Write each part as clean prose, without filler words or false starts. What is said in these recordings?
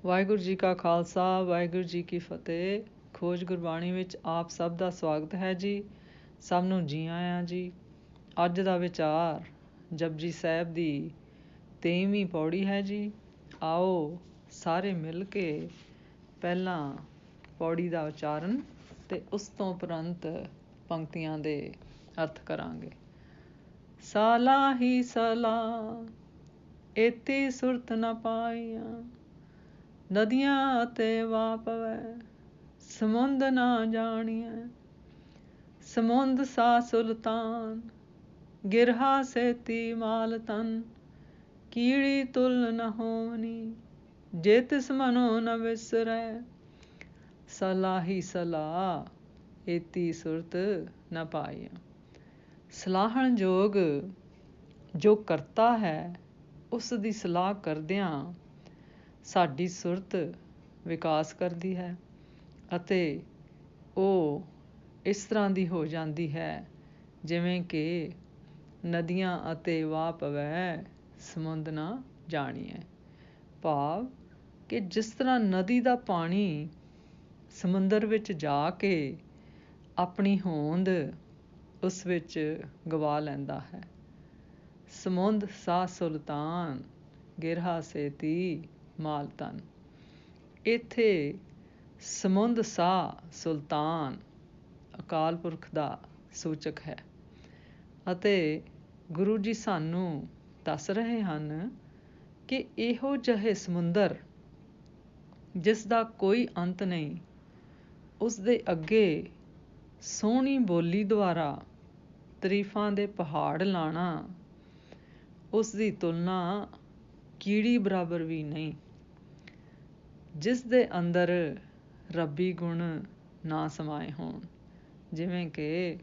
ਵਾਹਿਗੁਰੂ ਜੀ ਕਾ ਖਾਲਸਾ, ਵਾਹਿਗੁਰੂ ਜੀ ਕੀ ਫਤਿਹ। ਖੋਜ ਗੁਰਬਾਣੀ ਵਿੱਚ ਆਪ ਸਭ ਦਾ ਸਵਾਗਤ ਹੈ ਜੀ। ਸਭ ਨੂੰ ਜੀ ਆਇਆਂ ਜੀ। ਅੱਜ ਦਾ ਵਿਚਾਰ ਜਪਜੀ ਸਾਹਿਬ ਦੀ 23ਵੀਂ ਪੌੜੀ ਹੈ ਜੀ। ਆਓ ਸਾਰੇ ਮਿਲ ਕੇ ਪਹਿਲਾਂ ਪੌੜੀ ਦਾ ਉਚਾਰਨ ਅਤੇ ਉਸ ਤੋਂ ਉਪਰੰਤ ਪੰਕਤੀਆਂ ਦੇ ਅਰਥ ਕਰਾਂਗੇ। ਸਾਲਾ ਹੀ ਸਾਲਾ ਏਤੀ ਸੁਰਤ ਨ ਪਾਈਆਂ, ਨਦੀਆਂ ਅਤੇ ਵਾਹ ਪਵੈ ਸਮੁੰਦ ਨਾ ਜਾਣੀਐ। ਸਮੁੰਦ ਸਾ ਸੁਲਤਾਨ ਗਿਰਹਾ ਸੇਤੀ ਮਾਲ ਤਨ, ਕੀੜੀ ਤੁਲ ਨ ਹੋਵਨੀ ਜੇ ਤਿਸ ਮਨੋ ਨ ਵਿਸਰੈ। ਸਲਾਹ ਹੀ ਸਲਾਹ ਏਤੀ ਸੁਰਤ ਨ ਪਾਈਆਂ। ਸਲਾਹਣ ਯੋਗ ਜੋ ਕਰਤਾ ਹੈ, ਉਸ ਦੀ ਸਲਾਹ ਕਰਦਿਆਂ ਸਾਡੀ ਸੁਰਤ ਵਿਕਾਸ ਕਰਦੀ ਹੈ ਅਤੇ ਉਹ ਇਸ ਤਰ੍ਹਾਂ ਦੀ ਹੋ ਜਾਂਦੀ ਹੈ ਜਿਵੇਂ ਕਿ ਨਦੀਆਂ ਅਤੇ ਵਾਹ ਪਵੈ ਸਮੁੰਦ ਨਾ ਜਾਣੀਐ। ਭਾਵ ਕਿ ਜਿਸ ਤਰ੍ਹਾਂ ਨਦੀ ਦਾ ਪਾਣੀ ਸਮੁੰਦਰ ਵਿੱਚ ਜਾ ਕੇ ਆਪਣੀ ਹੋਂਦ ਉਸ ਵਿੱਚ ਗਵਾ ਲੈਂਦਾ ਹੈ। ਸਮੁੰਦ ਸਾ ਸੁਲਤਾਨ ਗਿਰਹਾ ਸੇਤੀ ਮਾਲ ਤਨ। ਇੱਥੇ ਸਮੁੰਦ ਸਾ ਸੁਲਤਾਨ ਅਕਾਲ ਪੁਰਖ ਦਾ ਸੂਚਕ ਹੈ ਅਤੇ ਗੁਰੂ ਜੀ ਸਾਨੂੰ ਦੱਸ ਰਹੇ ਹਨ ਕਿ ਇਹੋ ਜਿਹੇ ਸਮੁੰਦਰ ਜਿਸ ਦਾ ਕੋਈ ਅੰਤ ਨਹੀਂ, ਉਸ ਦੇ ਅੱਗੇ ਸੋਹਣੀ ਬੋਲੀ ਦੁਆਰਾ ਤਾਰੀਫਾਂ ਦੇ ਪਹਾੜ ਲਾਣਾ, ਉਸ ਦੀ ਤੁਲਨਾ ਕੀੜੀ ਬਰਾਬਰ ਵੀ ਨਹੀਂ। ਜਿਸ ਦੇ ਅੰਦਰ ਰੱਬੀ ਗੁਣ ਨਾ ਸਮਾਏ ਹੋਣ, ਜਿਵੇਂ ਕਿ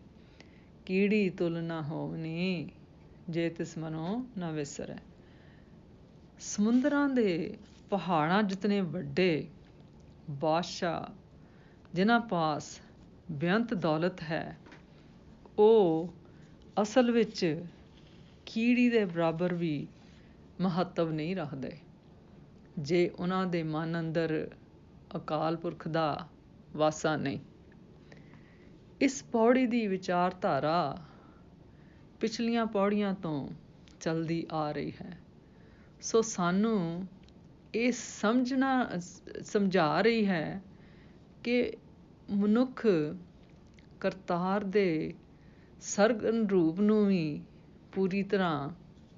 ਕੀੜੀ ਤੁਲ ਨਾ ਹੋਵਨੀ ਜੇ ਤਿਸ ਮਨੋ ਨਾ ਵਿਸਰੈ। ਸਮੁੰਦਰਾਂ ਦੇ ਪਹਾੜਾਂ ਜਿਤਨੇ ਵੱਡੇ ਬਾਦਸ਼ਾਹ, ਜਿਨ੍ਹਾਂ ਪਾਸ ਬੇਅੰਤ ਦੌਲਤ ਹੈ, ਉਹ ਅਸਲ ਵਿੱਚ ਕੀੜੀ ਦੇ ਬਰਾਬਰ ਵੀ ਮਹੱਤਵ ਨਹੀਂ ਰੱਖਦੇ ਜੇ ਉਹਨਾਂ ਦੇ ਮਨ ਅੰਦਰ ਅਕਾਲ ਪੁਰਖ ਦਾ ਵਾਸਾ ਨਹੀਂ। ਇਸ ਪੌੜੀ ਦੀ ਵਿਚਾਰਧਾਰਾ ਪਿਛਲੀਆਂ ਪੌੜੀਆਂ ਤੋਂ ਚੱਲਦੀ ਆ ਰਹੀ ਹੈ, ਸੋ ਸਾਨੂੰ ਇਹ ਸਮਝਾ ਰਹੀ ਹੈ ਕਿ ਮਨੁੱਖ ਕਰਤਾਰ ਦੇ ਸਰਗਨ ਰੂਪ ਨੂੰ ਵੀ ਪੂਰੀ ਤਰ੍ਹਾਂ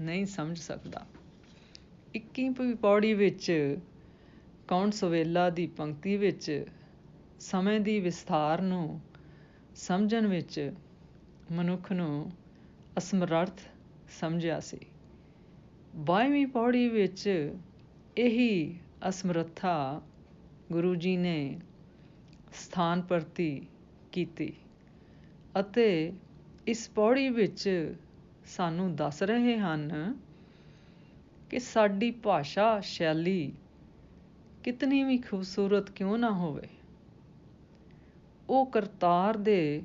ਨਹੀਂ ਸਮਝ ਸਕਦਾ। 21ਵੀਂ ਪੌੜੀ ਵਿੱਚ ਕੌਣ ਸਵੇਲਾ ਦੀ ਪੰਕਤੀ ਵਿੱਚ ਸਮੇਂ ਦੀ ਵਿਸਥਾਰ ਨੂੰ ਸਮਝਣ ਵਿੱਚ ਮਨੁੱਖ ਨੂੰ ਅਸਮਰੱਥ ਸਮਝਿਆ ਸੀ। 22ਵੀਂ ਪੌੜੀ ਵਿੱਚ ਇਹੀ ਅਸਮਰੱਥਾ ਗੁਰੂ ਜੀ ਨੇ ਸਥਾਨ ਪ੍ਰਤੀ ਕੀਤੀ ਅਤੇ ਇਸ ਪੌੜੀ ਵਿੱਚ ਸਾਨੂੰ ਦੱਸ ਰਹੇ ਹਨ ਕਿ ਸਾਡੀ ਭਾਸ਼ਾ ਸ਼ੈਲੀ ਕਿਤਨੀ ਵੀ ਖੂਬਸੂਰਤ ਕਿਉਂ ਨਾ ਹੋਵੇ, ਉਹ ਕਰਤਾਰ ਦੇ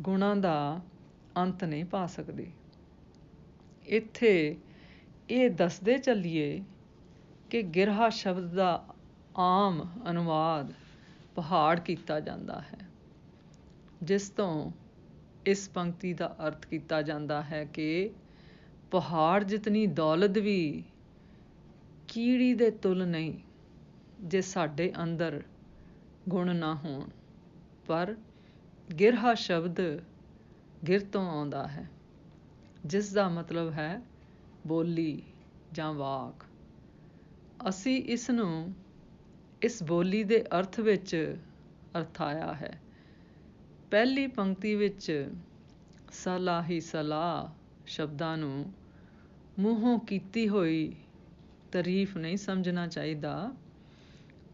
ਗੁਣਾਂ ਦਾ ਅੰਤ ਨਹੀਂ ਪਾ ਸਕਦੀ। ਇੱਥੇ ਇਹ ਦੱਸਦੇ ਚੱਲੀਏ ਕਿ ਗਿਰਹਾ ਸ਼ਬਦ ਦਾ ਆਮ ਅਨੁਵਾਦ ਪਹਾੜ ਕੀਤਾ ਜਾਂਦਾ ਹੈ, ਜਿਸ ਤੋਂ ਇਸ ਪੰਕਤੀ ਦਾ ਅਰਥ ਕੀਤਾ ਜਾਂਦਾ ਹੈ ਕਿ ਪਹਾੜ ਜਿਤਨੀ ਦੌਲਤ ਵੀ ਕੀੜੀ ਦੇ ਤੁਲ ਨਹੀਂ ਜੇ ਸਾਡੇ ਅੰਦਰ ਗੁਣ ਨਾ ਹੋਣ। ਪਰ ਗਿਰਹਾ ਸ਼ਬਦ ਗਿਰ ਤੋਂ ਆਉਂਦਾ ਹੈ, ਜਿਸ ਦਾ ਮਤਲਬ ਹੈ ਬੋਲੀ ਜਾਂ ਵਾਕ। ਅਸੀਂ ਇਸ ਨੂੰ ਇਸ ਬੋਲੀ ਦੇ ਅਰਥ ਵਿੱਚ ਅਰਥਾਇਆ ਹੈ। ਪਹਿਲੀ ਪੰਕਤੀ ਵਿੱਚ ਸਲਾਹ ਹੀ ਸਲਾਹ ਸ਼ਬਦਾਂ ਨੂੰ ਮੂੰਹੋਂ ਕੀਤੀ ਹੋਈ ਤਾਰੀਫ ਨਹੀਂ ਸਮਝਣਾ ਚਾਹੀਦਾ।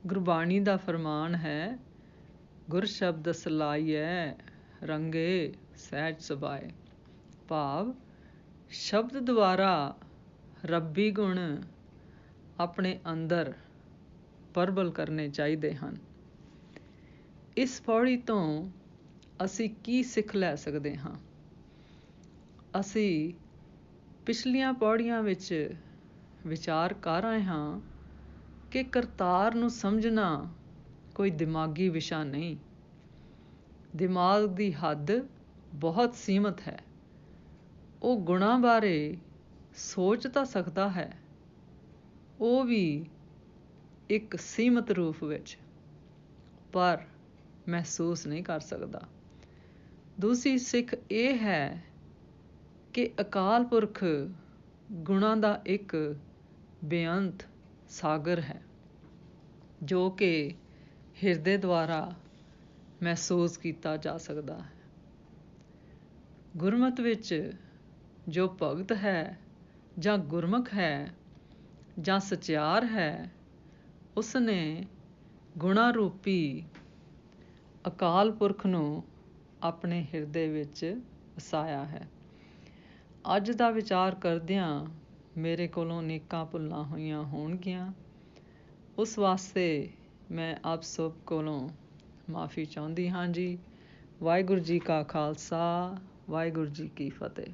ਗੁਰਬਾਣੀ ਦਾ ਫਰਮਾਨ ਹੈ, ਗੁਰ ਸ਼ਬਦ ਸਲਾਹੀਐ ਰੰਗੇ ਸਹਿਜ ਸੁਭਾਏ। ਭਾਵ ਸ਼ਬਦ ਦੁਆਰਾ ਰੱਬੀ ਗੁਣ ਆਪਣੇ ਅੰਦਰ ਪ੍ਰਬਲ ਕਰਨੇ ਚਾਹੀਦੇ ਹਨ। ਇਸ ਪੌੜੀ ਤੋਂ ਅਸੀਂ ਕੀ ਸਿੱਖ ਲੈ ਸਕਦੇ ਹਾਂ? ਅਸੀਂ ਪਿਛਲੀਆਂ ਪੌੜੀਆਂ ਵਿੱਚ ਵਿਚਾਰ ਕਰ ਰਹੇ ਹਾਂ ਕਿ ਕਰਤਾਰ ਨੂੰ ਸਮਝਣਾ ਕੋਈ ਦਿਮਾਗੀ ਵਿਸ਼ਾ ਨਹੀਂ। ਦਿਮਾਗ ਦੀ ਹੱਦ ਬਹੁਤ ਸੀਮਤ ਹੈ। ਉਹ ਗੁਣਾਂ ਬਾਰੇ ਸੋਚ ਤਾਂ ਸਕਦਾ ਹੈ, ਉਹ ਵੀ ਇੱਕ ਸੀਮਤ ਰੂਪ ਵਿੱਚ, ਪਰ ਮਹਿਸੂਸ ਨਹੀਂ ਕਰ ਸਕਦਾ। ਦੂਸਰੀ ਸਿੱਖ ਇਹ ਹੈ ਕਿ ਅਕਾਲ ਪੁਰਖ ਗੁਣਾਂ ਦਾ ਇੱਕ ਬੇਅੰਤ ਸਾਗਰ ਹੈ, ਜੋ ਕਿ ਹਿਰਦੇ ਦੁਆਰਾ ਮਹਿਸੂਸ ਕੀਤਾ ਜਾ ਸਕਦਾ ਹੈ। ਗੁਰਮਤਿ ਵਿੱਚ ਜੋ ਭਗਤ ਹੈ ਜਾਂ ਗੁਰਮੁਖ ਹੈ ਜਾਂ ਸਚਿਆਰ ਹੈ, ਉਸਨੇ ਗੁਣਾਂ ਰੂਪੀ ਅਕਾਲ ਪੁਰਖ ਨੂੰ ਆਪਣੇ ਹਿਰਦੇ ਵਿੱਚ ਵਸਾਇਆ ਹੈ। ਅੱਜ ਦਾ ਵਿਚਾਰ ਕਰਦਿਆਂ ਮੇਰੇ ਕੋਲੋਂ ਅਨੇਕਾਂ ਭੁੱਲਾਂ ਹੋਈਆਂ ਹੋਣਗੀਆਂ, ਉਸ ਵਾਸਤੇ ਮੈਂ ਆਪ ਸਭ ਕੋਲੋਂ ਮਾਫ਼ੀ ਚਾਹੁੰਦੀ ਹਾਂ ਜੀ। ਵਾਹਿਗੁਰੂ ਜੀ ਕਾ ਖਾਲਸਾ, ਵਾਹਿਗੁਰੂ ਜੀ ਕੀ ਫਤਿਹ।